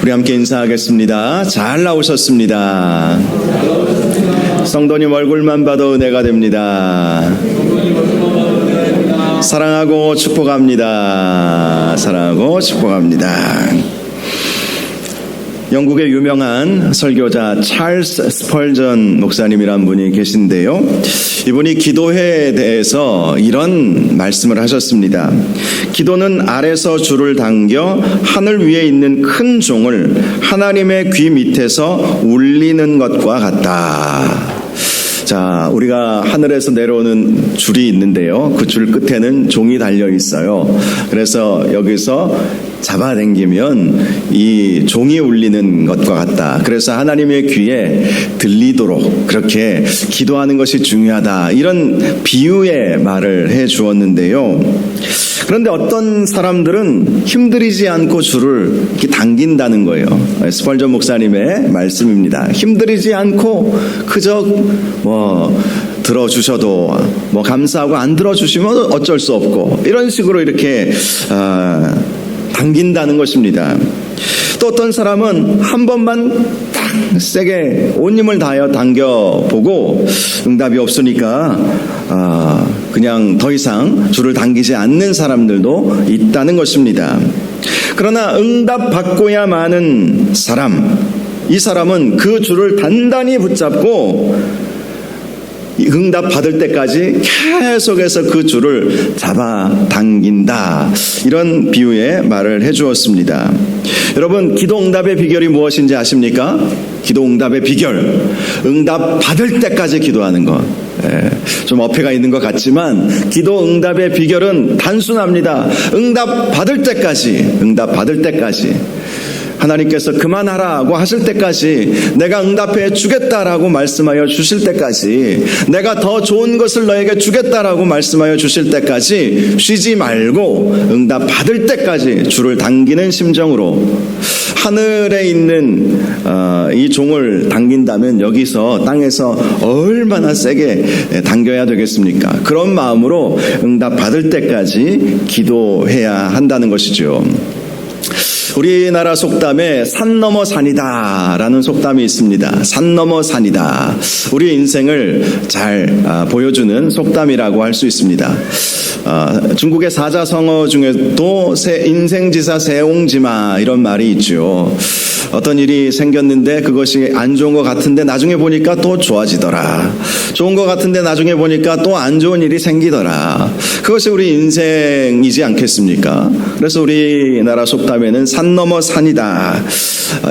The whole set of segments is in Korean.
우리 함께 인사하겠습니다. 잘 나오셨습니다. 성도님 얼굴만 봐도 은혜가 됩니다. 사랑하고 축복합니다. 사랑하고 축복합니다. 영국의 유명한 설교자 찰스 스펄전 목사님이란 분이 계신데요. 이분이 기도회에 대해서 이런 말씀을 하셨습니다. 기도는 알에서 줄을 당겨 하늘 위에 있는 큰 종을 하나님의 귀 밑에서 울리는 것과 같다. 자, 우리가 하늘에서 내려오는 줄이 있는데요. 그 줄 끝에는 종이 달려 있어요. 그래서 여기서 잡아당기면 이 종이 울리는 것과 같다. 그래서 하나님의 귀에 들리도록 그렇게 기도하는 것이 중요하다. 이런 비유의 말을 해 주었는데요. 그런데 어떤 사람들은 힘들이지 않고 줄을 이렇게 당긴다는 거예요. 스펄전 목사님의 말씀입니다. 힘들이지 않고 그저 들어주셔도 감사하고 안 들어주시면 어쩔 수 없고 이런 식으로 이렇게 당긴다는 것입니다. 또 어떤 사람은 한 번만 딱 세게 온 힘을 다하여 당겨보고 응답이 없으니까 그냥 더 이상 줄을 당기지 않는 사람들도 있다는 것입니다. 그러나 응답 받고야 마는 사람, 이 사람은 그 줄을 단단히 붙잡고 응답 받을 때까지 계속해서 그 줄을 잡아당긴다. 이런 비유의 말을 해주었습니다. 여러분, 기도 응답의 비결이 무엇인지 아십니까? 기도 응답의 비결, 응답 받을 때까지 기도하는 것. 좀 어폐가 있는 것 같지만 기도 응답의 비결은 단순합니다. 응답 받을 때까지 하나님께서 그만하라고 하실 때까지, 내가 응답해 주겠다라고 말씀하여 주실 때까지, 내가 더 좋은 것을 너에게 주겠다라고 말씀하여 주실 때까지 쉬지 말고 응답 받을 때까지 줄을 당기는 심정으로, 하늘에 있는 이 종을 당긴다면 여기서 땅에서 얼마나 세게 당겨야 되겠습니까? 그런 마음으로 응답 받을 때까지 기도해야 한다는 것이죠. 우리나라 속담에 산 넘어 산이다 라는 속담이 있습니다. 산 넘어 산이다. 우리 인생을 잘 보여주는 속담이라고 할 수 있습니다. 중국의 사자성어 중에도 인생지사 세옹지마 이런 말이 있죠. 어떤 일이 생겼는데 그것이 안 좋은 것 같은데 나중에 보니까 또 좋아지더라. 좋은 것 같은데 나중에 보니까 또 안 좋은 일이 생기더라. 그것이 우리 인생이지 않겠습니까? 그래서 우리나라 속담에는 산 넘어 산이다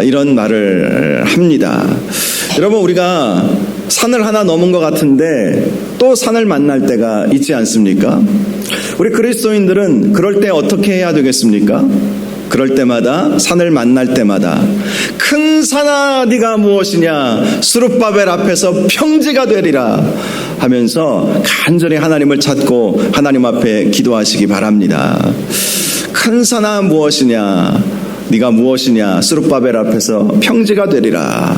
이런 말을 합니다. 여러분, 우리가 산을 하나 넘은 것 같은데 또 산을 만날 때가 있지 않습니까? 우리 그리스도인들은 그럴 때 어떻게 해야 되겠습니까? 그럴 때마다, 산을 만날 때마다 큰 산아 네가 무엇이냐, 스룹바벨 앞에서 평지가 되리라 하면서 간절히 하나님을 찾고 하나님 앞에 기도하시기 바랍니다. 큰 산아 무엇이냐, 네가 무엇이냐, 스룹바벨 앞에서 평지가 되리라.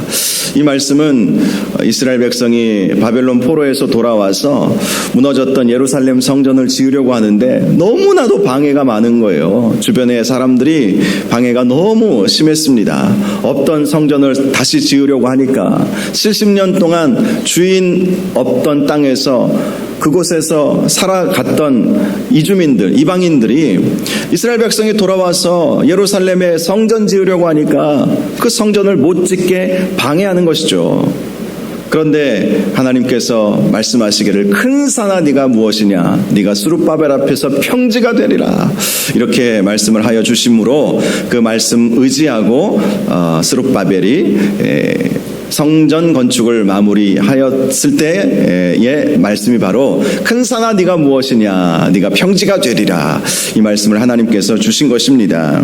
이 말씀은 이스라엘 백성이 바벨론 포로에서 돌아와서 무너졌던 예루살렘 성전을 지으려고 하는데 너무나도 방해가 많은 거예요. 주변의 사람들이 방해가 너무 심했습니다. 없던 성전을 다시 지으려고 하니까 70년 동안 주인 없던 땅에서, 그곳에서 살아갔던 이주민들, 이방인들이 이스라엘 백성이 돌아와서 예루살렘에 성전 지으려고 하니까 그 성전을 못 짓게 방해하는 것이죠. 그런데 하나님께서 말씀하시기를 큰 산아 네가 무엇이냐, 네가 스룹바벨 앞에서 평지가 되리라 이렇게 말씀을 하여 주심으로 그 말씀 의지하고 스룹바벨이 성전 건축을 마무리하였을 때의 말씀이 바로 큰 산아 네가 무엇이냐, 네가 평지가 되리라, 이 말씀을 하나님께서 주신 것입니다.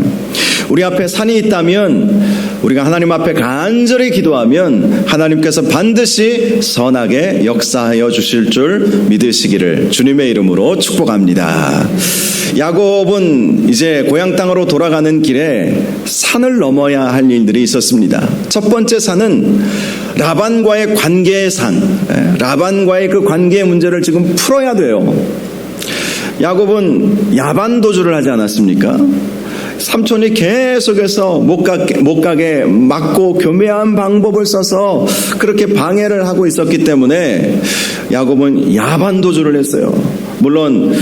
우리 앞에 산이 있다면, 우리가 하나님 앞에 간절히 기도하면 하나님께서 반드시 선하게 역사하여 주실 줄 믿으시기를 주님의 이름으로 축복합니다. 야곱은 이제 고향 땅으로 돌아가는 길에 산을 넘어야 할 일들이 있었습니다. 첫 번째 산은 라반과의 관계의 산, 라반과의 그 관계의 문제를 지금 풀어야 돼요. 야곱은 야반 도주를 하지 않았습니까? 삼촌이 계속해서 못 가게 막고 교묘한 방법을 써서 그렇게 방해를 하고 있었기 때문에 야곱은 야반도주를 했어요. 물론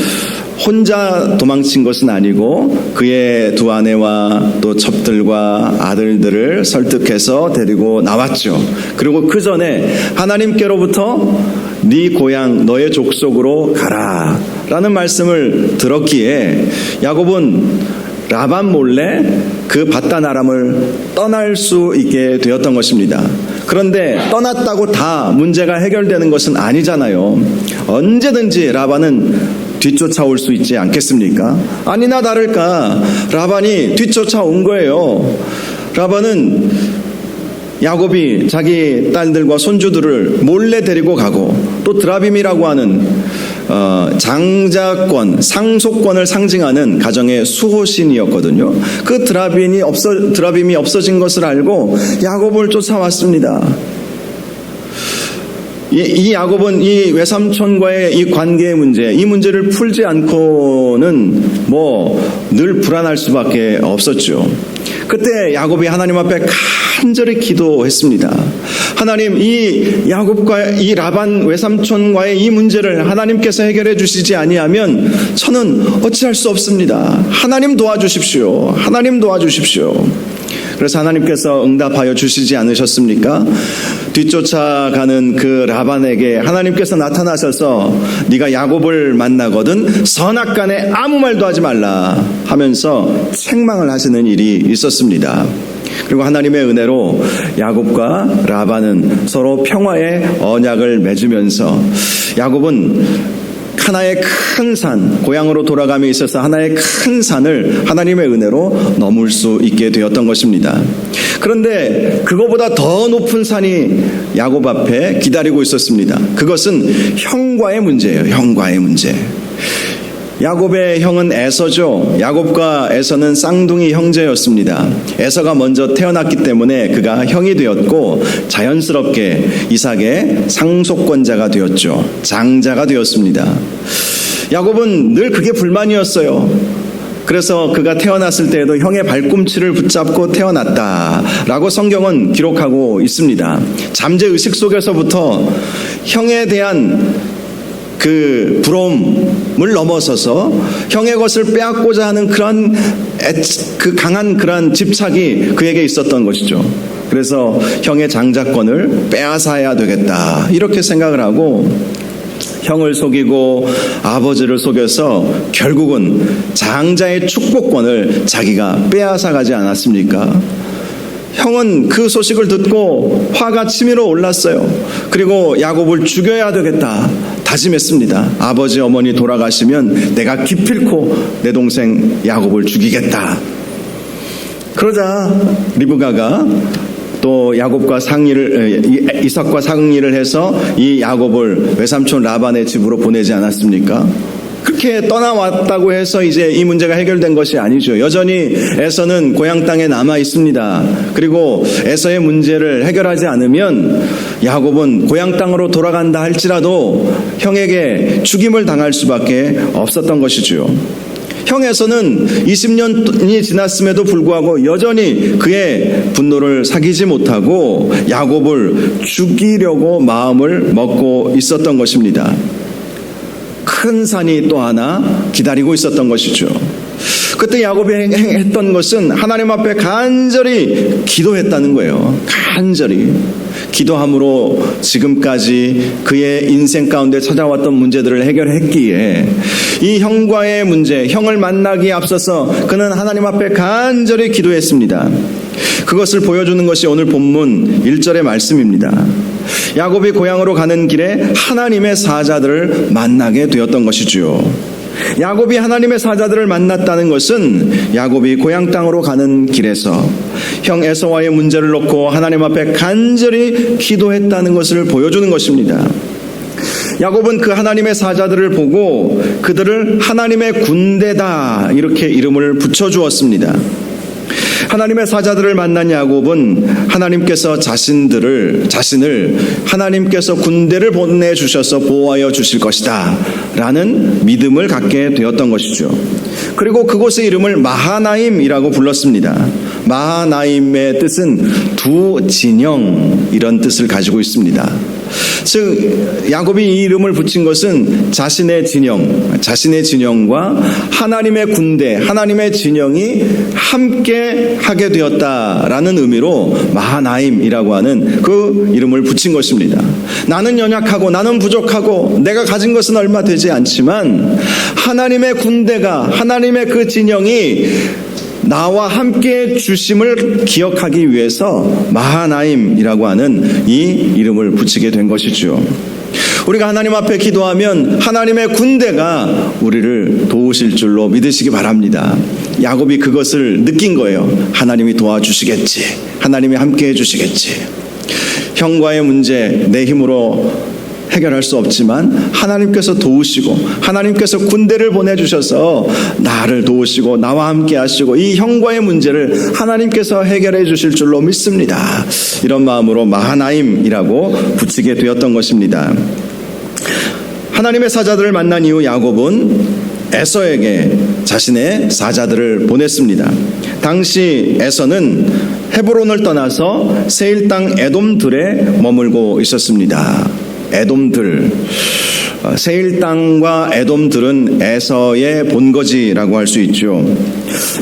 혼자 도망친 것은 아니고 그의 두 아내와 또 첩들과 아들들을 설득해서 데리고 나왔죠. 그리고 그 전에 하나님께로부터 네 고향 너의 족속으로 가라 라는 말씀을 들었기에 야곱은 라반 몰래 그 밧단 아람을 떠날 수 있게 되었던 것입니다. 그런데 떠났다고 다 문제가 해결되는 것은 아니잖아요. 언제든지 라반은 뒤쫓아올 수 있지 않겠습니까? 아니나 다를까 라반이 뒤쫓아온 거예요. 라반은 야곱이 자기 딸들과 손주들을 몰래 데리고 가고 또 드라빔이라고 하는 장자권, 상속권을 상징하는 가정의 수호신이었거든요. 그 드라빔이 없어진 것을 알고 야곱을 쫓아왔습니다. 이 야곱은 이 외삼촌과의 이 관계의 문제, 이 문제를 풀지 않고는 늘 불안할 수밖에 없었죠. 그때 야곱이 하나님 앞에 간절히 기도했습니다. 하나님, 이 야곱과 이 라반 외삼촌과의 이 문제를 하나님께서 해결해 주시지 아니하면 저는 어찌할 수 없습니다. 하나님 도와주십시오. 하나님 도와주십시오. 그래서 하나님께서 응답하여 주시지 않으셨습니까? 뒤쫓아가는 그 라반에게 하나님께서 나타나셔서 네가 야곱을 만나거든 선악간에 아무 말도 하지 말라 하면서 책망을 하시는 일이 있었습니다. 그리고 하나님의 은혜로 야곱과 라반은 서로 평화의 언약을 맺으면서 야곱은 하나의 큰 산, 고향으로 돌아감에 있어서 하나의 큰 산을 하나님의 은혜로 넘을 수 있게 되었던 것입니다. 그런데 그거보다 더 높은 산이 야곱 앞에 기다리고 있었습니다. 그것은 형과의 문제예요. 형과의 문제. 야곱의 형은 에서죠. 야곱과 에서는 쌍둥이 형제였습니다. 에서가 먼저 태어났기 때문에 그가 형이 되었고 자연스럽게 이삭의 상속권자가 되었죠. 장자가 되었습니다. 야곱은 늘 그게 불만이었어요. 그래서 그가 태어났을 때에도 형의 발꿈치를 붙잡고 태어났다라고 성경은 기록하고 있습니다. 잠재의식 속에서부터 형에 대한 그 부러움을 넘어서서 형의 것을 빼앗고자 하는 그런 강한 그런 집착이 그에게 있었던 것이죠. 그래서 형의 장자권을 빼앗아야 되겠다 이렇게 생각을 하고 형을 속이고 아버지를 속여서 결국은 장자의 축복권을 자기가 빼앗아가지 않았습니까? 형은 그 소식을 듣고 화가 치밀어 올랐어요. 그리고 야곱을 죽여야 되겠다 다짐했습니다. 아버지 어머니 돌아가시면 내가 기필코 내 동생 야곱을 죽이겠다. 그러자 리브가가 또 야곱과 이삭과 상의를 해서 이 야곱을 외삼촌 라반의 집으로 보내지 않았습니까? 그렇게 떠나왔다고 해서 이제 이 문제가 해결된 것이 아니죠. 여전히 에서는 고향 땅에 남아 있습니다. 그리고 에서의 문제를 해결하지 않으면 야곱은 고향 땅으로 돌아간다 할지라도 형에게 죽임을 당할 수밖에 없었던 것이죠. 형 에서는 20년이 지났음에도 불구하고 여전히 그의 분노를 사귀지 못하고 야곱을 죽이려고 마음을 먹고 있었던 것입니다. 큰 산이 또 하나 기다리고 있었던 것이죠. 그때 야곱이 했던 것은 하나님 앞에 간절히 기도했다는 거예요. 간절히 기도함으로 지금까지 그의 인생 가운데 찾아왔던 문제들을 해결했기에 이 형과의 문제, 형을 만나기에 앞서서 그는 하나님 앞에 간절히 기도했습니다. 그것을 보여주는 것이 오늘 본문 1절의 말씀입니다. 야곱이 고향으로 가는 길에 하나님의 사자들을 만나게 되었던 것이지요. 야곱이 하나님의 사자들을 만났다는 것은 야곱이 고향 땅으로 가는 길에서 형 에서와의 문제를 놓고 하나님 앞에 간절히 기도했다는 것을 보여주는 것입니다. 야곱은 그 하나님의 사자들을 보고 그들을 하나님의 군대다 이렇게 이름을 붙여주었습니다. 하나님의 사자들을 만난 야곱은 하나님께서 자신을 하나님께서 군대를 보내주셔서 보호하여 주실 것이다 라는 믿음을 갖게 되었던 것이죠. 그리고 그곳의 이름을 마하나임이라고 불렀습니다. 마하나임의 뜻은 두 진영, 이런 뜻을 가지고 있습니다. 즉 야곱이 이 이름을 붙인 것은 자신의 진영과 하나님의 군대, 하나님의 진영이 함께 하게 되었다라는 의미로 마하나임이라고 하는 그 이름을 붙인 것입니다. 나는 연약하고 나는 부족하고 내가 가진 것은 얼마 되지 않지만 하나님의 군대가, 하나님의 그 진영이 나와 함께 주심을 기억하기 위해서 마하나임이라고 하는 이 이름을 붙이게 된 것이죠. 우리가 하나님 앞에 기도하면 하나님의 군대가 우리를 도우실 줄로 믿으시기 바랍니다. 야곱이 그것을 느낀 거예요. 하나님이 도와주시겠지, 하나님이 함께 해주시겠지. 형과의 문제 내 힘으로 해결할 수 없지만 하나님께서 도우시고 하나님께서 군대를 보내주셔서 나를 도우시고 나와 함께 하시고 이 형과의 문제를 하나님께서 해결해 주실 줄로 믿습니다. 이런 마음으로 마하나임이라고 붙이게 되었던 것입니다. 하나님의 사자들을 만난 이후 야곱은 에서에게 자신의 사자들을 보냈습니다. 당시 에서는 헤브론을 떠나서 세일 땅 에돔들에 머물고 있었습니다. 에돔들, 세일 땅과 에돔들은 에서의 본거지라고 할 수 있죠.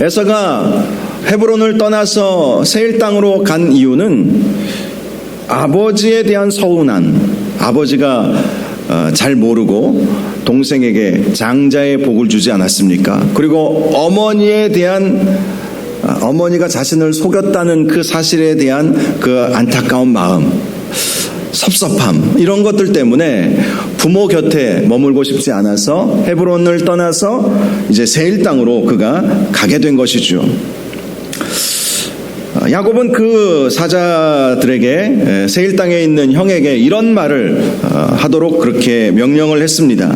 에서가 헤브론을 떠나서 세일 땅으로 간 이유는 아버지에 대한 서운한, 아버지가 잘 모르고 동생에게 장자의 복을 주지 않았습니까? 그리고 어머니에 대한, 어머니가 자신을 속였다는 그 사실에 대한 그 안타까운 마음, 섭섭함, 이런 것들 때문에 부모 곁에 머물고 싶지 않아서 헤브론을 떠나서 이제 세일 땅으로 그가 가게 된 것이죠. 야곱은 그 사자들에게, 세일 땅에 있는 형에게 이런 말을 하도록 그렇게 명령을 했습니다.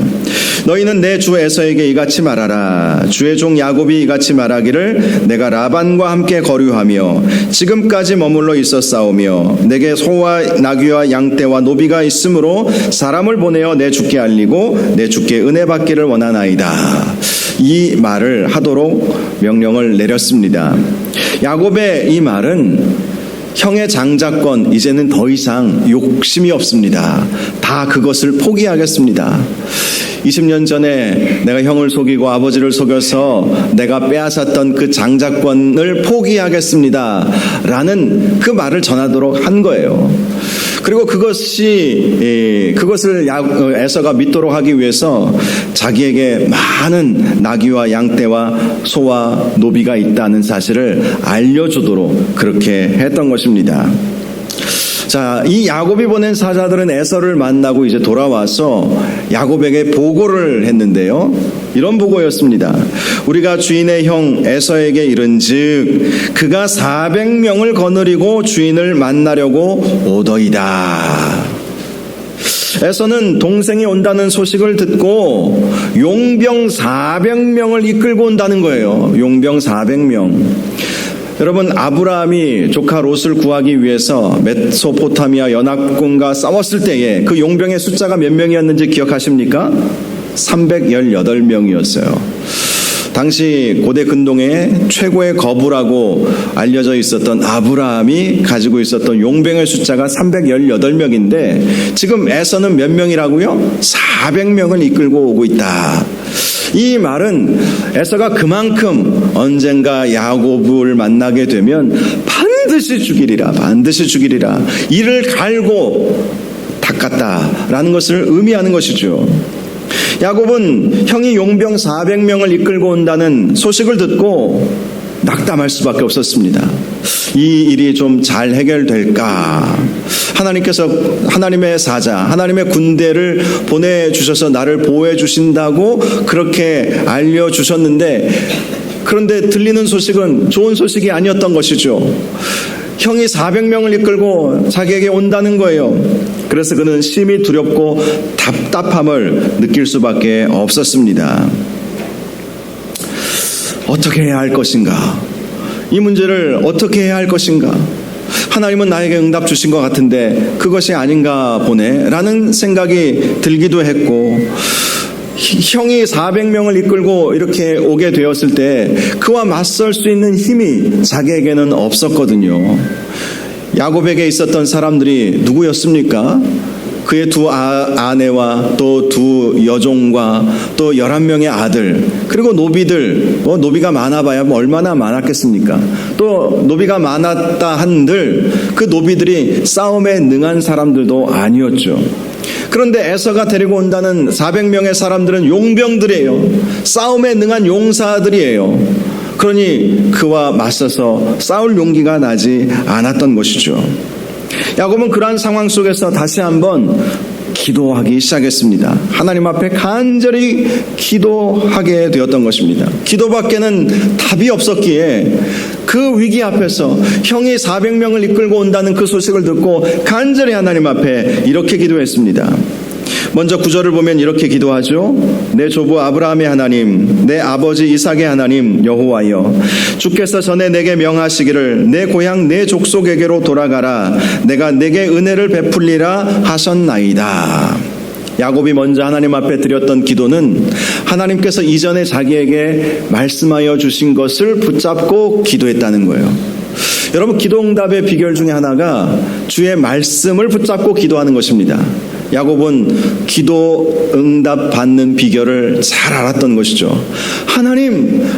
너희는 내 주 에서에게 이같이 말하라. 주의 종 야곱이 이같이 말하기를 내가 라반과 함께 거류하며 지금까지 머물러 있었사오며 내게 소와 나귀와 양떼와 노비가 있으므로 사람을 보내어 내 주께 알리고 내 주께 은혜 받기를 원하나이다. 이 말을 하도록 명령을 내렸습니다. 야곱의 이 말은 형의 장자권, 이제는 더 이상 욕심이 없습니다. 다 그것을 포기하겠습니다. 20년 전에 내가 형을 속이고 아버지를 속여서 내가 빼앗았던 그 장자권을 포기하겠습니다 라는 그 말을 전하도록 한 거예요. 그리고 그것을 에서가 믿도록 하기 위해서 자기에게 많은 나귀와 양떼와 소와 노비가 있다는 사실을 알려주도록 그렇게 했던 것입니다. 자, 이 야곱이 보낸 사자들은 에서를 만나고 이제 돌아와서 야곱에게 보고를 했는데요. 이런 보고였습니다. 우리가 주인의 형 에서에게 이른즉 그가 400명을 거느리고 주인을 만나려고 오더이다. 에서는 동생이 온다는 소식을 듣고 용병 400명을 이끌고 온다는 거예요. 용병 400명. 여러분, 아브라함이 조카 롯을 구하기 위해서 메소포타미아 연합군과 싸웠을 때에 그 용병의 숫자가 몇 명이었는지 기억하십니까? 318명이었어요. 당시 고대 근동의 최고의 거부라고 알려져 있었던 아브라함이 가지고 있었던 용병의 숫자가 318명인데 지금 에서는 몇 명이라고요? 400명을 이끌고 오고 있다. 이 말은 에서가 그만큼 언젠가 야곱을 만나게 되면 반드시 죽이리라, 반드시 죽이리라, 이를 갈고 닦았다라는 것을 의미하는 것이죠. 야곱은 형이 용병 400명을 이끌고 온다는 소식을 듣고 낙담할 수밖에 없었습니다. 이 일이 좀 잘 해결될까? 하나님께서 하나님의 사자, 하나님의 군대를 보내주셔서 나를 보호해 주신다고 그렇게 알려주셨는데, 그런데 들리는 소식은 좋은 소식이 아니었던 것이죠. 형이 400명을 이끌고 자기에게 온다는 거예요. 그래서 그는 심히 두렵고 답답함을 느낄 수밖에 없었습니다. 어떻게 해야 할 것인가? 이 문제를 어떻게 해야 할 것인가? 하나님은 나에게 응답 주신 것 같은데 그것이 아닌가 보네 라는 생각이 들기도 했고, 형이 400명을 이끌고 이렇게 오게 되었을 때 그와 맞설 수 있는 힘이 자기에게는 없었거든요. 야곱에게 있었던 사람들이 누구였습니까? 그의 두 아내와 또 두 여종과 또 11명의 아들, 그리고 노비들, 노비가 많아봐야 얼마나 많았겠습니까? 또 노비가 많았다 한들 그 노비들이 싸움에 능한 사람들도 아니었죠. 그런데 에서가 데리고 온다는 400명의 사람들은 용병들이에요. 싸움에 능한 용사들이에요. 그러니 그와 맞서서 싸울 용기가 나지 않았던 것이죠. 야곱은 그러한 상황 속에서 다시 한번 기도하기 시작했습니다. 하나님 앞에 간절히 기도하게 되었던 것입니다. 기도밖에는 답이 없었기에 그 위기 앞에서 형이 400명을 이끌고 온다는 그 소식을 듣고 간절히 하나님 앞에 이렇게 기도했습니다. 먼저 9절을 보면 이렇게 기도하죠. 내 조부 아브라함의 하나님, 내 아버지 이삭의 하나님 여호와여, 주께서 전에 내게 명하시기를 내 고향 내 족속에게로 돌아가라, 내가 내게 은혜를 베풀리라 하셨나이다. 야곱이 먼저 하나님 앞에 드렸던 기도는 하나님께서 이전에 자기에게 말씀하여 주신 것을 붙잡고 기도했다는 거예요. 여러분, 기도 응답의 비결 중에 하나가 주의 말씀을 붙잡고 기도하는 것입니다. 야곱은 기도 응답 받는 비결을 잘 알았던 것이죠.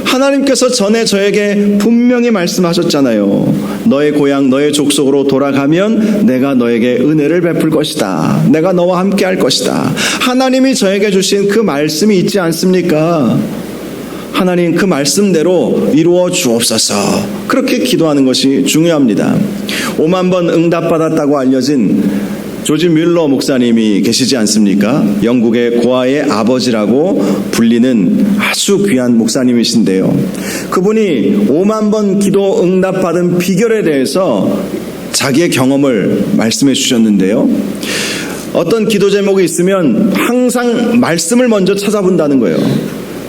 하나님께서 전에 저에게 분명히 말씀하셨잖아요. 너의 고향 너의 족속으로 돌아가면 내가 너에게 은혜를 베풀 것이다. 내가 너와 함께 할 것이다. 하나님이 저에게 주신 그 말씀이 있지 않습니까? 하나님, 그 말씀대로 이루어 주옵소서. 그렇게 기도하는 것이 중요합니다. 5만 번 응답받았다고 알려진 조지 뮬러 목사님이 계시지 않습니까? 영국의 고아의 아버지라고 불리는 아주 귀한 목사님이신데요. 그분이 5만 번 기도 응답받은 비결에 대해서 자기의 경험을 말씀해 주셨는데요. 어떤 기도 제목이 있으면 항상 말씀을 먼저 찾아본다는 거예요.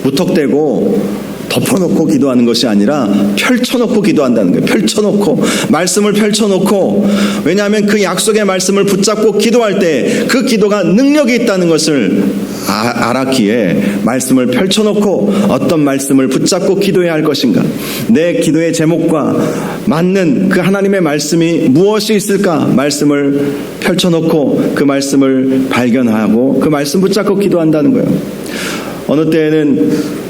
무턱대고 덮어놓고 기도하는 것이 아니라 펼쳐놓고 기도한다는 거예요. 펼쳐놓고, 말씀을 펼쳐놓고, 왜냐하면 그 약속의 말씀을 붙잡고 기도할 때 그 기도가 능력이 있다는 것을 알았기에 말씀을 펼쳐놓고 어떤 말씀을 붙잡고 기도해야 할 것인가, 내 기도의 제목과 맞는 그 하나님의 말씀이 무엇이 있을까, 말씀을 펼쳐놓고 그 말씀을 발견하고 그 말씀 붙잡고 기도한다는 거예요. 어느 때에는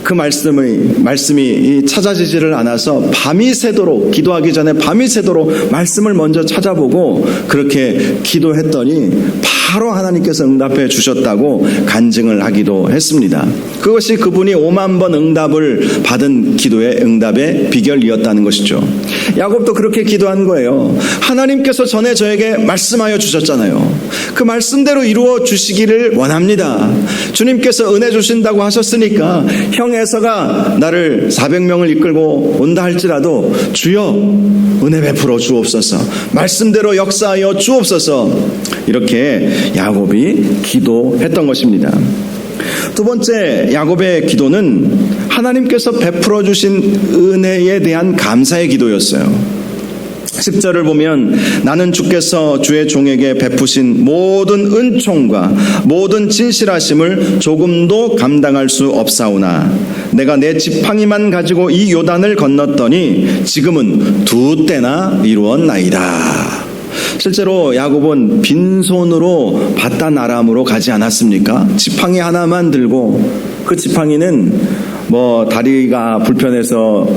그 말씀이 찾아지지를 않아서 밤이 새도록, 기도하기 전에 밤이 새도록 말씀을 먼저 찾아보고 그렇게 기도했더니 바로 하나님께서 응답해 주셨다고 간증을 하기도 했습니다. 그것이 그분이 5만 번 응답을 받은 기도의 응답의 비결이었다는 것이죠. 야곱도 그렇게 기도한 거예요. 하나님께서 전에 저에게 말씀하여 주셨잖아요. 그 말씀대로 이루어 주시기를 원합니다. 주님께서 은혜 주신다고 하셨으니까 형 에서가 나를 400명을 이끌고 온다 할지라도 주여 은혜 베풀어 주옵소서, 말씀대로 역사하여 주옵소서, 이렇게 야곱이 기도했던 것입니다. 두 번째, 야곱의 기도는 하나님께서 베풀어 주신 은혜에 대한 감사의 기도였어요. 10절을 보면 나는 주께서 주의 종에게 베푸신 모든 은총과 모든 진실하심을 조금도 감당할 수 없사오나 내가 내 지팡이만 가지고 이 요단을 건넜더니 지금은 2때나 이루었나이다. 실제로 야곱은 빈손으로 바단 아람으로 가지 않았습니까? 지팡이 하나만 들고, 그 지팡이는 다리가 불편해서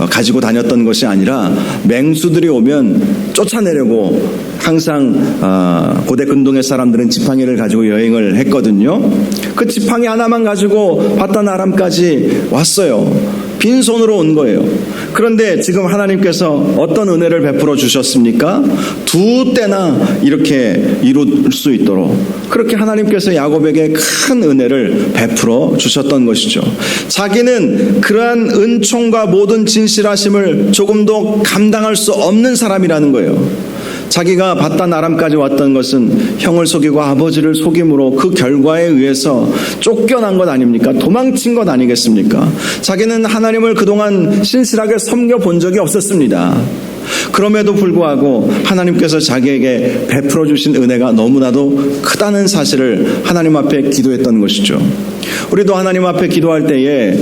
가지고 다녔던 것이 아니라 맹수들이 오면 쫓아내려고 항상 고대 근동의 사람들은 지팡이를 가지고 여행을 했거든요. 그 지팡이 하나만 가지고 바단 아람까지 왔어요. 빈손으로 온 거예요. 그런데 지금 하나님께서 어떤 은혜를 베풀어 주셨습니까? 2때나 이렇게 이룰 수 있도록 그렇게 하나님께서 야곱에게 큰 은혜를 베풀어 주셨던 것이죠. 자기는 그러한 은총과 모든 진실하심을 조금도 감당할 수 없는 사람이라는 거예요. 자기가 바단 아람까지 왔던 것은 형을 속이고 아버지를 속임으로 그 결과에 의해서 쫓겨난 것 아닙니까? 도망친 것 아니겠습니까? 자기는 하나님을 그동안 신실하게 섬겨본 적이 없었습니다. 그럼에도 불구하고 하나님께서 자기에게 베풀어 주신 은혜가 너무나도 크다는 사실을 하나님 앞에 기도했던 것이죠. 우리도 하나님 앞에 기도할 때에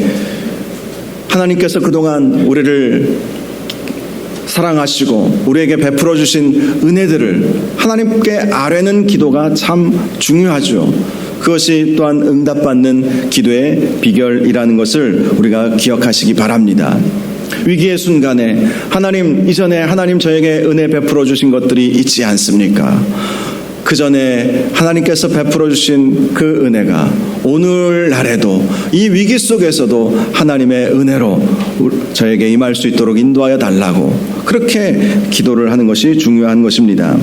하나님께서 그동안 우리를 사랑하시고 우리에게 베풀어 주신 은혜들을 하나님께 아뢰는 기도가 참 중요하죠. 그것이 또한 응답받는 기도의 비결이라는 것을 우리가 기억하시기 바랍니다. 위기의 순간에 하나님, 이전에 하나님 저에게 은혜 베풀어 주신 것들이 있지 않습니까? 그 전에 하나님께서 베풀어 주신 그 은혜가 오늘날에도 이 위기 속에서도 하나님의 은혜로 저에게 임할 수 있도록 인도하여 달라고 그렇게 기도를 하는 것이 중요한 것입니다.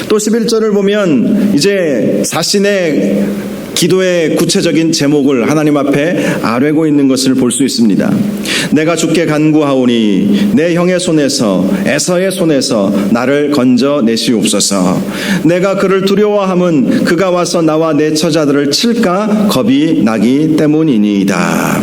또 11절을 보면 이제 자신의 기도의 구체적인 제목을 하나님 앞에 아뢰고 있는 것을 볼 수 있습니다. 내가 주께 간구하오니 내 형의 손에서 에서의 손에서 나를 건져내시옵소서. 내가 그를 두려워함은 그가 와서 나와 내 처자들을 칠까 겁이 나기 때문이니이다.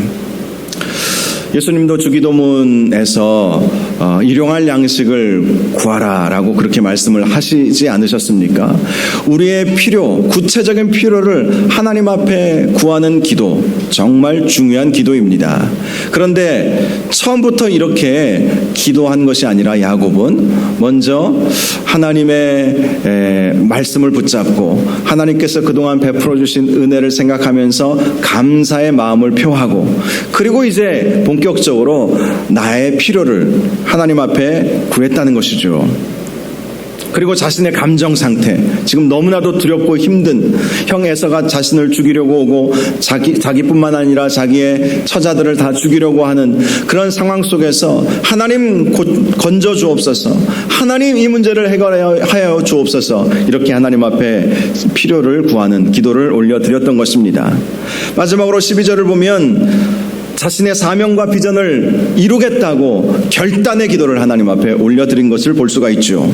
예수님도 주기도문에서 일용할 양식을 구하라라고 그렇게 말씀을 하시지 않으셨습니까? 우리의 필요, 구체적인 필요를 하나님 앞에 구하는 기도, 정말 중요한 기도입니다. 그런데 처음부터 이렇게 기도한 것이 아니라 야곱은 먼저 하나님의 말씀을 붙잡고 하나님께서 그동안 베풀어 주신 은혜를 생각하면서 감사의 마음을 표하고, 그리고 이제 본격적으로 나의 필요를 하나님 앞에 구했다는 것이죠. 그리고 자신의 감정 상태, 지금 너무나도 두렵고 힘든 형 에서가 자신을 죽이려고 오고 자기뿐만 아니라 자기의 처자들을 다 죽이려고 하는 그런 상황 속에서 하나님 건져 주옵소서, 하나님 이 문제를 해결하여 주옵소서, 이렇게 하나님 앞에 필요를 구하는 기도를 올려드렸던 것입니다. 마지막으로 12절을 보면 자신의 사명과 비전을 이루겠다고 결단의 기도를 하나님 앞에 올려드린 것을 볼 수가 있죠.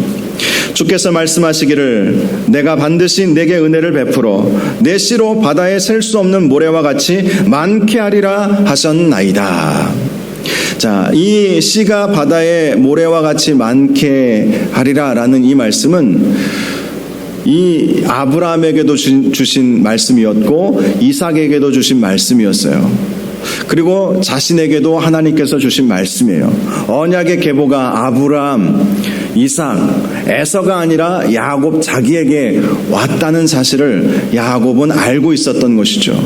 주께서 말씀하시기를 내가 반드시 내게 은혜를 베풀어 내 씨로 바다에 셀 수 없는 모래와 같이 많게 하리라 하셨나이다. 자, 이 씨가 바다의 모래와 같이 많게 하리라라는 이 말씀은 이 아브라함에게도 주신 말씀이었고 이삭에게도 주신 말씀이었어요. 그리고 자신에게도 하나님께서 주신 말씀이에요. 언약의 계보가 아브라함, 이삭, 에서가 아니라 야곱 자기에게 왔다는 사실을 야곱은 알고 있었던 것이죠.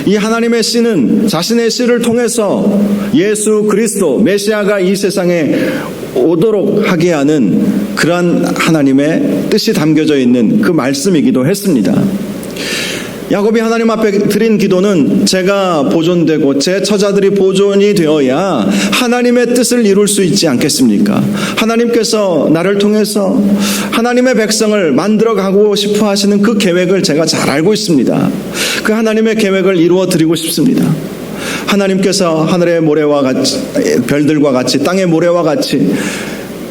이 하나님의 씨는 자신의 씨를 통해서 예수 그리스도 메시아가 이 세상에 오도록 하게 하는 그러한 하나님의 뜻이 담겨져 있는 그 말씀이기도 했습니다. 야곱이 하나님 앞에 드린 기도는 제가 보존되고 제 처자들이 보존이 되어야 하나님의 뜻을 이룰 수 있지 않겠습니까? 하나님께서 나를 통해서 하나님의 백성을 만들어가고 싶어 하시는 그 계획을 제가 잘 알고 있습니다. 그 하나님의 계획을 이루어 드리고 싶습니다. 하나님께서 하늘의 모래와 같이, 별들과 같이, 땅의 모래와 같이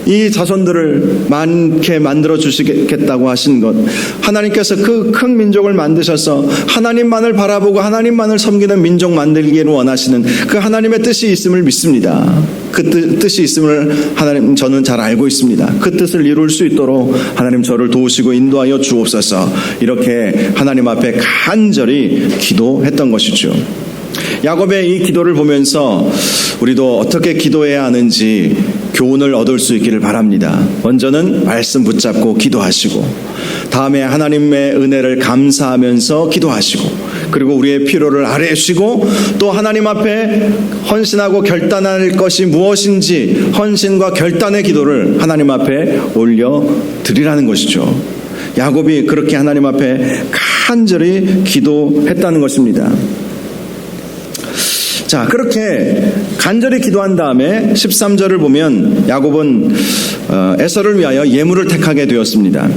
이 자손들을 많게 만들어 주시겠다고 하신 것, 하나님께서 그 큰 민족을 만드셔서 하나님만을 바라보고 하나님만을 섬기는 민족 만들기를 원하시는 그 하나님의 뜻이 있음을 믿습니다. 그 뜻이 있음을 하나님 저는 잘 알고 있습니다. 그 뜻을 이룰 수 있도록 하나님 저를 도우시고 인도하여 주옵소서, 이렇게 하나님 앞에 간절히 기도했던 것이죠. 야곱의 이 기도를 보면서 우리도 어떻게 기도해야 하는지 교훈을 얻을 수 있기를 바랍니다. 먼저는 말씀 붙잡고 기도하시고, 다음에 하나님의 은혜를 감사하면서 기도하시고, 그리고 우리의 필요를 아뢰시고, 또 하나님 앞에 헌신하고 결단할 것이 무엇인지 헌신과 결단의 기도를 하나님 앞에 올려드리라는 것이죠. 야곱이 그렇게 하나님 앞에 간절히 기도했다는 것입니다. 자, 그렇게 간절히 기도한 다음에 13절을 보면 야곱은 에서를 위하여 예물을 택하게 되었습니다.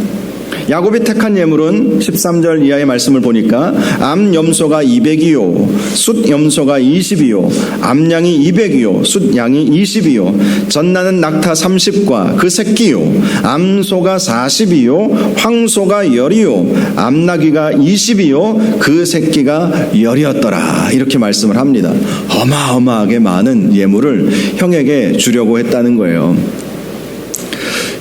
야곱이 택한 예물은 13절 이하의 말씀을 보니까 암 염소가 200이요 숫 염소가 20이요 암양이 200이요 숫 양이 20이요 젖나는 낙타 30과 그 새끼요 암소가 40이요 황소가 10이요 암나귀가 20이요 그 새끼가 10이었더라. 이렇게 말씀을 합니다. 어마어마하게 많은 예물을 형에게 주려고 했다는 거예요.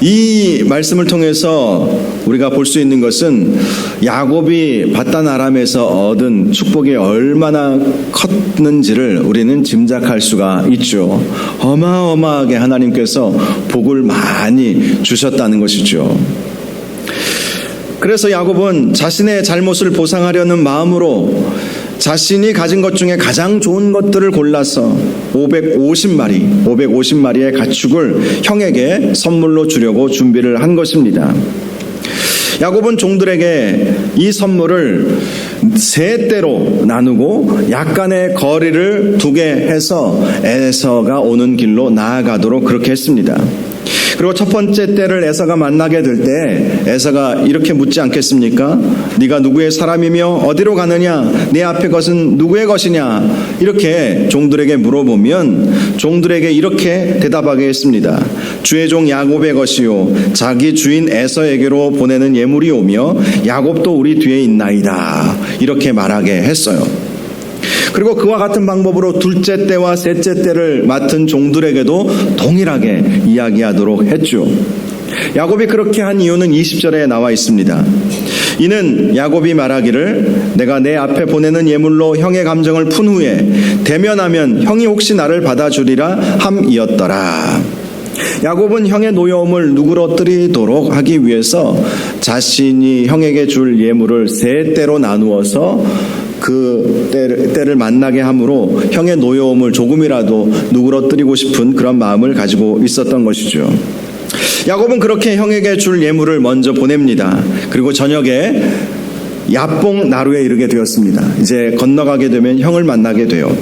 이 말씀을 통해서 우리가 볼 수 있는 것은 야곱이 바단 아람에서 얻은 축복이 얼마나 컸는지를 우리는 짐작할 수가 있죠. 어마어마하게 하나님께서 복을 많이 주셨다는 것이죠. 그래서 야곱은 자신의 잘못을 보상하려는 마음으로 자신이 가진 것 중에 가장 좋은 것들을 골라서 550마리의 가축을 형에게 선물로 주려고 준비를 한 것입니다. 야곱은 종들에게 이 선물을 세 대로 나누고 약간의 거리를 두게 해서 에서가 오는 길로 나아가도록 그렇게 했습니다. 그리고 첫 번째 때를 에서가 만나게 될 때 에서가 이렇게 묻지 않겠습니까? 네가 누구의 사람이며 어디로 가느냐? 내 앞에 것은 누구의 것이냐? 이렇게 종들에게 물어보면 종들에게 이렇게 대답하게 했습니다. 주의 종 야곱의 것이요 자기 주인 에서에게로 보내는 예물이 오며 야곱도 우리 뒤에 있나이다. 이렇게 말하게 했어요. 그리고 그와 같은 방법으로 둘째 때와 셋째 때를 맡은 종들에게도 동일하게 이야기하도록 했죠. 야곱이 그렇게 한 이유는 20절에 나와 있습니다. 이는 야곱이 말하기를 내가 내 앞에 보내는 예물로 형의 감정을 푼 후에 대면하면 형이 혹시 나를 받아주리라 함이었더라. 야곱은 형의 노여움을 누그러뜨리도록 하기 위해서 자신이 형에게 줄 예물을 세 때로 나누어서 그 때를 만나게 함으로 형의 노여움을 조금이라도 누그러뜨리고 싶은 그런 마음을 가지고 있었던 것이죠. 야곱은 그렇게 형에게 줄 예물을 먼저 보냅니다. 그리고 저녁에 야뽕 나루에 이르게 되었습니다. 이제 건너가게 되면 형을 만나게 돼요.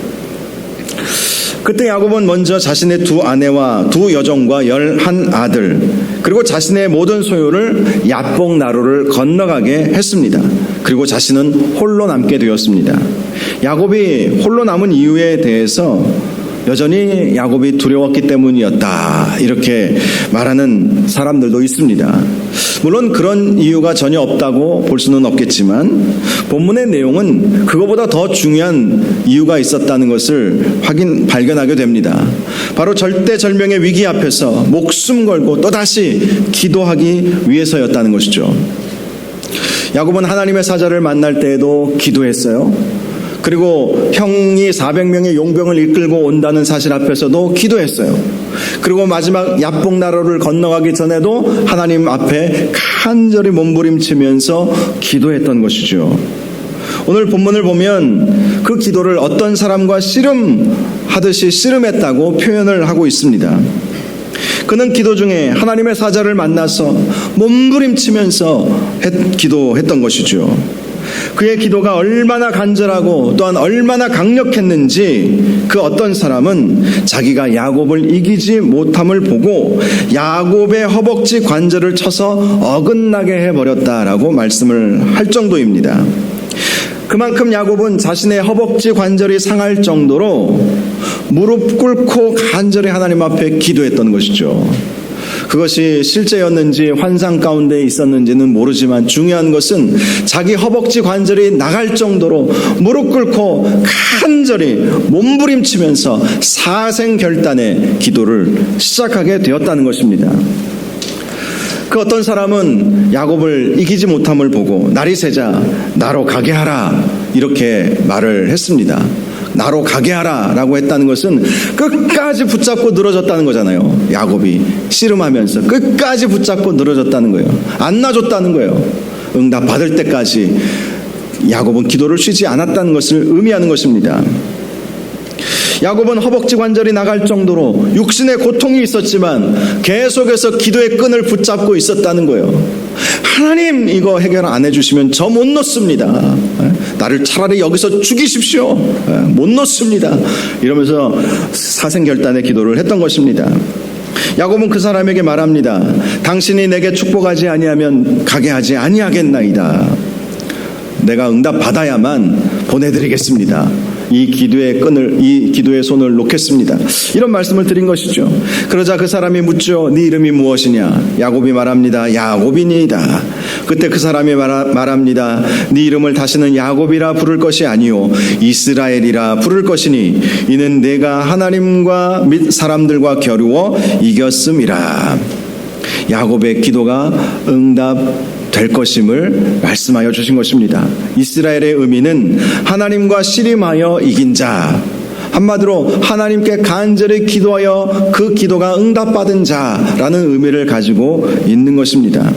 그때 야곱은 먼저 자신의 두 아내와 두 여종과 11아들 그리고 자신의 모든 소유를 야뽕 나루를 건너가게 했습니다. 그리고 자신은 홀로 남게 되었습니다. 야곱이 홀로 남은 이유에 대해서 여전히 야곱이 두려웠기 때문이었다. 이렇게 말하는 사람들도 있습니다. 물론 그런 이유가 전혀 없다고 볼 수는 없겠지만 본문의 내용은 그거보다 더 중요한 이유가 있었다는 것을 발견하게 됩니다. 바로 절대절명의 위기 앞에서 목숨 걸고 또다시 기도하기 위해서였다는 것이죠. 야곱은 하나님의 사자를 만날 때에도 기도했어요. 그리고 형이 400명의 용병을 이끌고 온다는 사실 앞에서도 기도했어요. 그리고 마지막 야뽕 나루를 건너가기 전에도 하나님 앞에 간절히 몸부림치면서 기도했던 것이죠. 오늘 본문을 보면 그 기도를 어떤 사람과 씨름하듯이 씨름했다고 표현을 하고 있습니다. 그는 기도 중에 하나님의 사자를 만나서 몸부림치면서 기도했던 것이죠. 그의 기도가 얼마나 간절하고 또한 얼마나 강력했는지 그 어떤 사람은 자기가 야곱을 이기지 못함을 보고 야곱의 허벅지 관절을 쳐서 어긋나게 해버렸다라고 말씀을 할 정도입니다. 그만큼 야곱은 자신의 허벅지 관절이 상할 정도로 무릎 꿇고 간절히 하나님 앞에 기도했던 것이죠. 그것이 실제였는지 환상 가운데 있었는지는 모르지만 중요한 것은 자기 허벅지 관절이 나갈 정도로 무릎 꿇고 간절히 몸부림치면서 사생결단의 기도를 시작하게 되었다는 것입니다. 그 어떤 사람은 야곱을 이기지 못함을 보고 날이 새자 나로 가게 하라 이렇게 말을 했습니다. 나로 가게 하라 라고 했다는 것은 끝까지 붙잡고 늘어졌다는 거잖아요. 야곱이 씨름하면서 끝까지 붙잡고 늘어졌다는 거예요. 안 놔줬다는 거예요. 응답 받을 때까지 야곱은 기도를 쉬지 않았다는 것을 의미하는 것입니다. 야곱은 허벅지 관절이 나갈 정도로 육신의 고통이 있었지만 계속해서 기도의 끈을 붙잡고 있었다는 거예요. 하나님 이거 해결 안 해주시면 저 못 놓습니다. 나를 차라리 여기서 죽이십시오. 못 놓습니다. 이러면서 사생결단의 기도를 했던 것입니다. 야곱은 그 사람에게 말합니다. 당신이 내게 축복하지 아니하면 가게 하지 아니하겠나이다. 내가 응답 받아야만 보내드리겠습니다. 이 기도의 손을 놓겠습니다. 이런 말씀을 드린 것이죠. 그러자 그 사람이 묻죠. 네 이름이 무엇이냐? 야곱이 말합니다. 야곱이니이다. 그때 그 사람이 말합니다. 네 이름을 다시는 야곱이라 부를 것이 아니요 이스라엘이라 부를 것이니 이는 내가 하나님과 및 사람들과 겨루어 이겼음이라. 야곱의 기도가 응답될 것임을 말씀하여 주신 것입니다. 이스라엘의 의미는 하나님과 씨름하여 이긴 자, 한마디로 하나님께 간절히 기도하여 그 기도가 응답받은 자라는 의미를 가지고 있는 것입니다.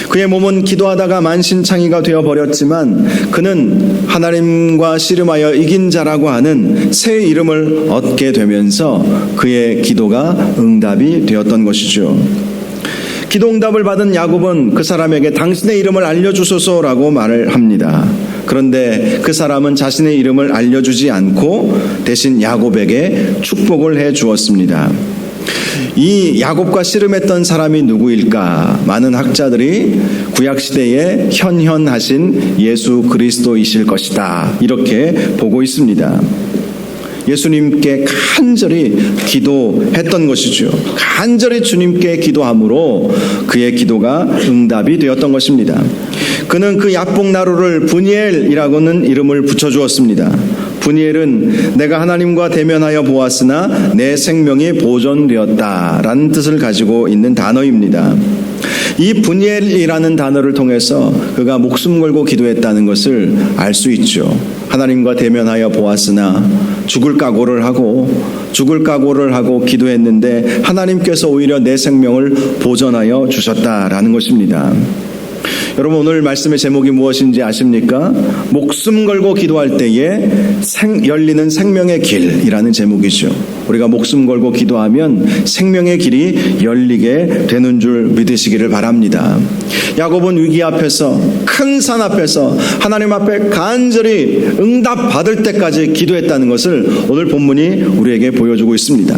그의 몸은 기도하다가 만신창이가 되어버렸지만 그는 하나님과 씨름하여 이긴 자라고 하는 새 이름을 얻게 되면서 그의 기도가 응답이 되었던 것이죠. 기도 응답을 받은 야곱은 그 사람에게 당신의 이름을 알려주소서라고 말을 합니다. 그런데 그 사람은 자신의 이름을 알려주지 않고 대신 야곱에게 축복을 해 주었습니다. 이 야곱과 씨름했던 사람이 누구일까? 많은 학자들이 구약시대에 현현하신 예수 그리스도이실 것이다, 이렇게 보고 있습니다. 예수님께 간절히 기도했던 것이죠. 간절히 주님께 기도함으로 그의 기도가 응답이 되었던 것입니다. 그는 그 야복나루를 브니엘이라고는 이름을 붙여주었습니다. 브니엘은 내가 하나님과 대면하여 보았으나 내 생명이 보존되었다라는 뜻을 가지고 있는 단어입니다. 이 브니엘이라는 단어를 통해서 그가 목숨 걸고 기도했다는 것을 알 수 있죠. 하나님과 대면하여 보았으나 죽을 각오를 하고 기도했는데 하나님께서 오히려 내 생명을 보존하여 주셨다라는 것입니다. 여러분, 오늘 말씀의 제목이 무엇인지 아십니까? 목숨 걸고 기도할 때에 열리는 생명의 길이라는 제목이죠. 우리가 목숨 걸고 기도하면 생명의 길이 열리게 되는 줄 믿으시기를 바랍니다. 야곱은 위기 앞에서, 큰 산 앞에서 하나님 앞에 간절히 응답 받을 때까지 기도했다는 것을 오늘 본문이 우리에게 보여주고 있습니다.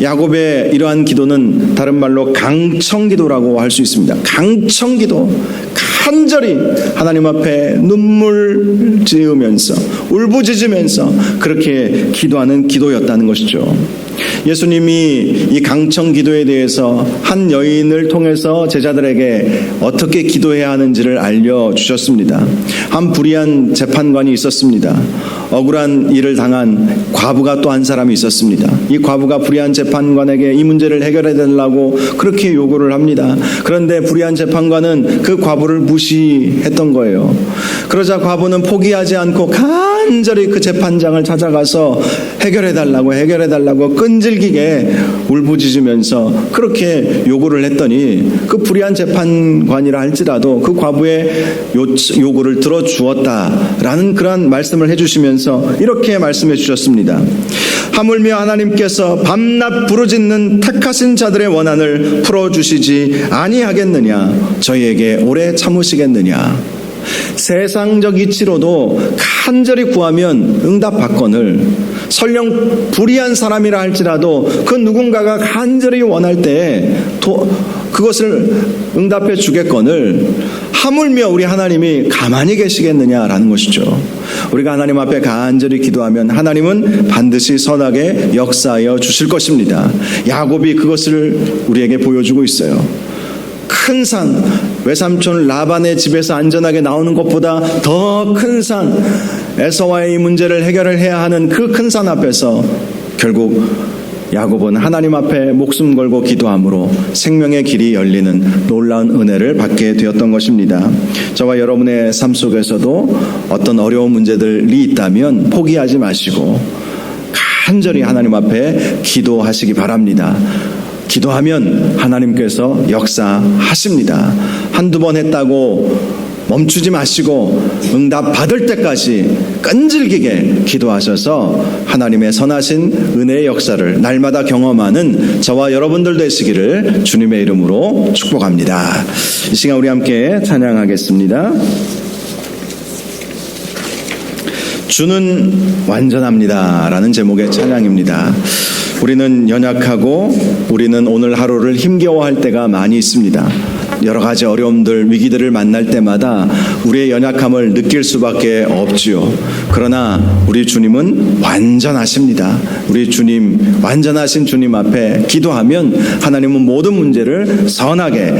야곱의 이러한 기도는 다른 말로 강청기도라고 할 수 있습니다. 강청기도, 간절히 하나님 앞에 눈물 지으면서 울부짖으면서 그렇게 기도하는 기도였다는 것이죠. 예수님이 이 강청 기도에 대해서 한 여인을 통해서 제자들에게 어떻게 기도해야 하는지를 알려주셨습니다. 한 불의한 재판관이 있었습니다. 억울한 일을 당한 과부가 또 한 사람이 있었습니다. 이 과부가 불의한 재판관에게 이 문제를 해결해 달라고 그렇게 요구를 합니다. 그런데 불의한 재판관은 그 과부를 무시했던 거예요. 그러자 과부는 포기하지 않고 간절히 그 재판장을 찾아가서 해결해 달라고 끈질기게 울부짖으면서 그렇게 요구를 했더니 그 불의한 재판관이라 할지라도 그 과부의 요구를 들어주었다라는 그러한 말씀을 해주시면서 이렇게 말씀해 주셨습니다. 하물며 하나님께서 밤낮 부르짖는 택하신 자들의 원한을 풀어주시지 아니하겠느냐? 저희에게 오래 참으시겠느냐? 세상적 이치로도 간절히 구하면 응답받거늘, 설령 불의한 사람이라 할지라도 그 누군가가 간절히 원할 때 그것을 응답해 주겠거늘 하물며 우리 하나님이 가만히 계시겠느냐라는 것이죠. 우리가 하나님 앞에 간절히 기도하면 하나님은 반드시 선하게 역사하여 주실 것입니다. 야곱이 그것을 우리에게 보여주고 있어요. 큰 산, 외삼촌 라반의 집에서 안전하게 나오는 것보다 더 큰 산, 에서와의 이 문제를 해결을 해야 하는 그 큰 산 앞에서 결국 야곱은 하나님 앞에 목숨 걸고 기도함으로 생명의 길이 열리는 놀라운 은혜를 받게 되었던 것입니다. 저와 여러분의 삶 속에서도 어떤 어려운 문제들이 있다면 포기하지 마시고 간절히 하나님 앞에 기도하시기 바랍니다. 기도하면 하나님께서 역사하십니다. 한두 번 했다고 멈추지 마시고 응답 받을 때까지 끈질기게 기도하셔서 하나님의 선하신 은혜의 역사를 날마다 경험하는 저와 여러분들 되시기를 주님의 이름으로 축복합니다. 이 시간 우리 함께 찬양하겠습니다. 주는 완전합니다 라는 제목의 찬양입니다. 우리는 연약하고 우리는 오늘 하루를 힘겨워할 때가 많이 있습니다. 여러 가지 어려움들, 위기들을 만날 때마다 우리의 연약함을 느낄 수밖에 없지요. 그러나 우리 주님은 완전하십니다. 우리 주님, 완전하신 주님 앞에 기도하면 하나님은 모든 문제를 선하게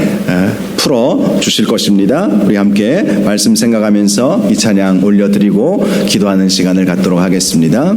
풀어 주실 것입니다. 우리 함께 말씀 생각하면서 이 찬양 올려드리고 기도하는 시간을 갖도록 하겠습니다.